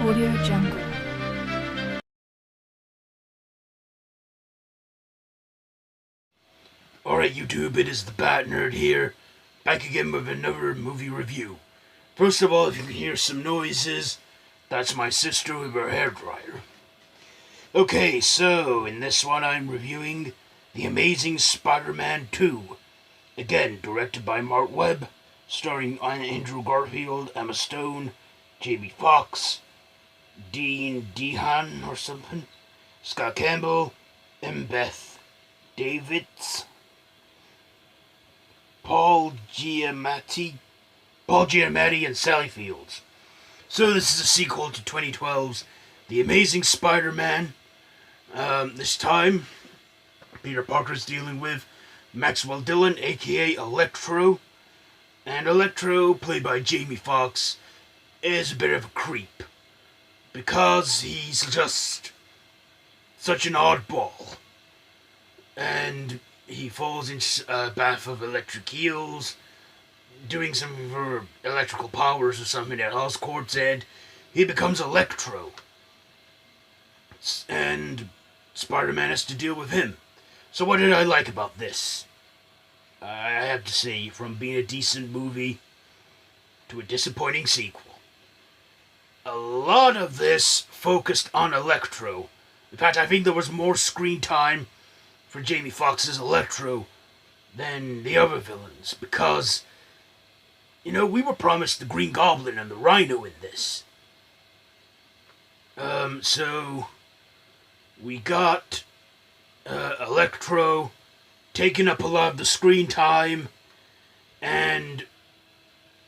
Audio Jungle. Alright YouTube, it is the Bat Nerd here, back again with another movie review. First of all, if you can hear some noises, that's my sister with her hairdryer. Okay, so in this one I'm reviewing The Amazing Spider-Man 2. Again, directed by Mark Webb, starring Andrew Garfield, Emma Stone, Jamie Foxx, Dean Dehan or something, Scott Campbell, Beth Davids, Paul Giamatti, and Sally Fields. So this is a sequel to 2012's The Amazing Spider-Man. This time, Peter Parker's dealing with Maxwell Dillon, aka Electro. And Electro, played by Jamie Foxx, is a bit of a creep. Because he's just such an oddball. And he falls into a bath of electric eels, doing some of her electrical powers or something at Oscorp's end. He becomes Electro. And Spider-Man has to deal with him. So what did I like about this? I have to say, from being a decent movie to a disappointing sequel. A lot of this focused on Electro. In fact, I think there was more screen time for Jamie Foxx's Electro than the other villains, because, you know, we were promised the Green Goblin and the Rhino in this. So we got Electro taking up a lot of the screen time, and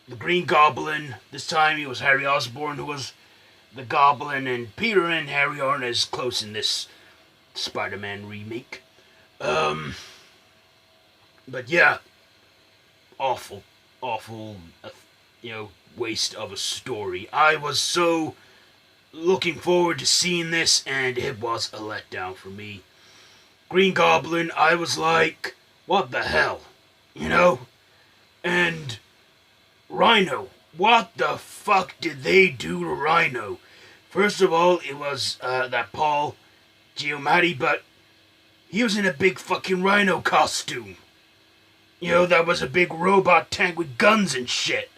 the Green Goblin, this time it was Harry Osborn who was the Goblin, and Peter and Harry aren't as close in this Spider-Man remake. But yeah, awful, waste of a story. I was so looking forward to seeing this, and it was a letdown for me. Green Goblin, I was like, what the hell, you know? And Rhino, what the fuck did they do to Rhino? First of all, it was that Paul Giamatti, but he was in a big fucking Rhino costume. You know, that was a big robot tank with guns and shit.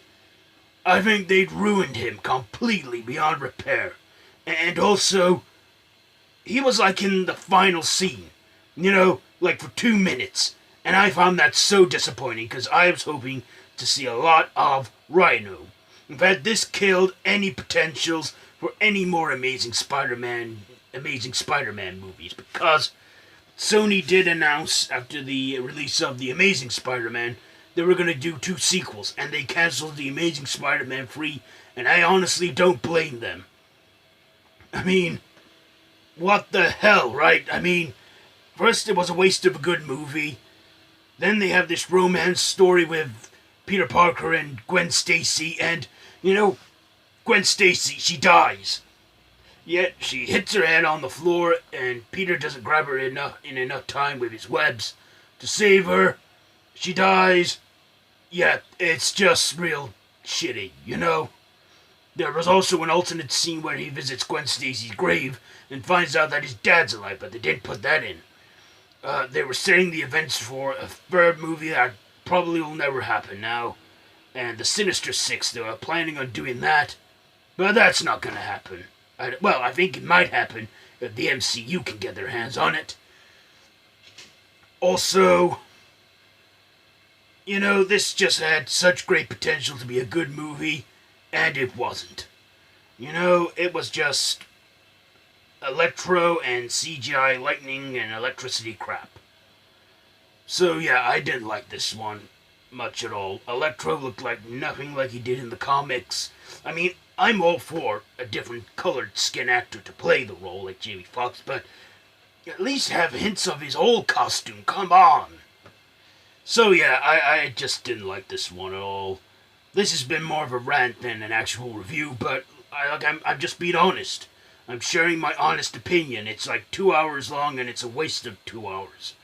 I think they'd ruined him completely beyond repair. And also, he was like in the final scene. You know, like for 2 minutes. And I found that so disappointing, because I was hoping to see a lot of Rhino. In fact, this killed any potentials for any more Amazing Spider-Man movies, because Sony did announce after the release of The Amazing Spider-Man they were going to do 2 sequels, and they cancelled The Amazing Spider-Man 3, and I honestly don't blame them. I mean, what the hell, right? I mean, first it was a waste of a good movie, then they have this romance story with Peter Parker and Gwen Stacy, and, you know, Gwen Stacy, she dies. Yet she hits her head on the floor, and Peter doesn't grab her in enough time with his webs to save her. She dies. Yeah, it's just real shitty, you know? There was also an alternate scene where he visits Gwen Stacy's grave and finds out that his dad's alive, but they didn't put that in. They were setting the events for a third movie that probably will never happen now. And the Sinister Six, they were planning on doing that, but that's not gonna happen. I think it might happen if the MCU can get their hands on it. Also, you know, this just had such great potential to be a good movie, and it wasn't. You know, it was just Electro and CGI lightning and electricity crap. So yeah, I didn't like this one much at all. Electro looked like nothing like he did in the comics. I mean, I'm all for a different colored skin actor to play the role like Jamie Foxx, but at least have hints of his old costume, come on! So yeah, I just didn't like this one at all. This has been more of a rant than an actual review, but I'm just being honest. I'm sharing my honest opinion. It's like 2 hours long, and it's a waste of 2 hours.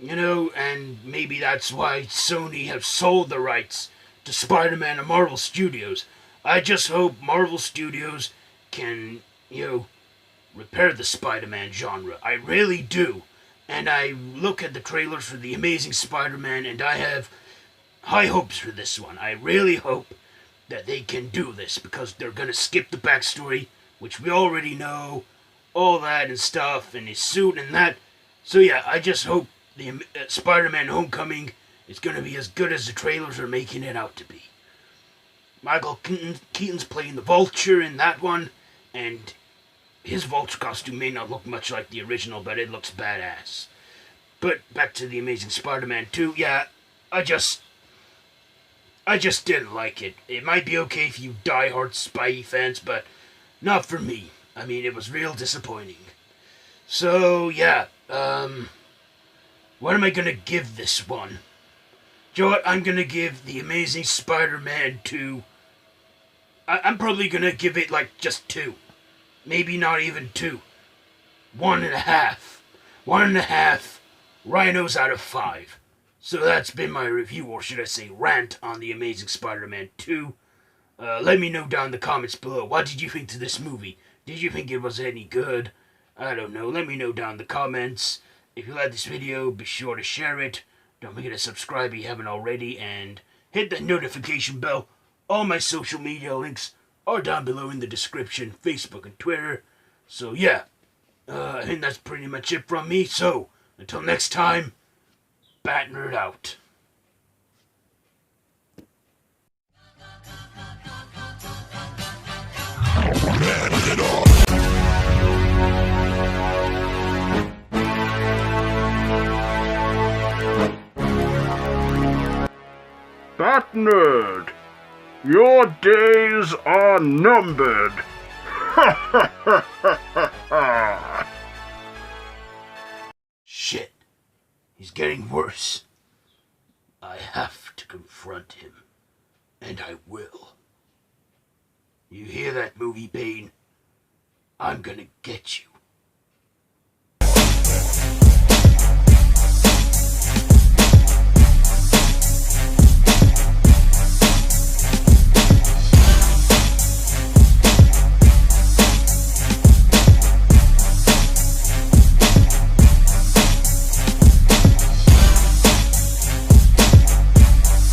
You know, and maybe that's why Sony have sold the rights to Spider-Man to Marvel Studios. I just hope Marvel Studios can, repair the Spider-Man genre. I really do. And I look at the trailers for The Amazing Spider-Man, and I have high hopes for this one. I really hope that they can do this, because they're going to skip the backstory, which we already know, all that and stuff, and his suit and that. So yeah, I just hope the Spider-Man Homecoming is going to be as good as the trailers are making it out to be. Michael Keaton's playing the Vulture in that one, and his Vulture costume may not look much like the original, but it looks badass. But back to The Amazing Spider-Man 2, yeah, I just didn't like it. It might be okay if you die-hard Spidey fans, but not for me. I mean, it was real disappointing. So, yeah, what am I gonna give this one? You know what? I'm gonna give The Amazing Spider-Man 2... I'm probably gonna give it, just 2. Maybe not even 2. 1.5. 1.5 rhinos out of 5. So that's been my review, or should I say rant, on The Amazing Spider-Man 2. Let me know down in the comments below. What did you think to this movie? Did you think it was any good? I don't know. Let me know down in the comments. If you like this video, be sure to share it. Don't forget to subscribe if you haven't already. And hit the notification bell. All my social media links are down below in the description. Facebook and Twitter. So yeah. I think that's pretty much it from me. So, until next time, Bat Nerd out. Bat Nerd, your days are numbered. Shit. He's getting worse. I have to confront him. And I will. You hear that, Movie Pain? I'm gonna get you.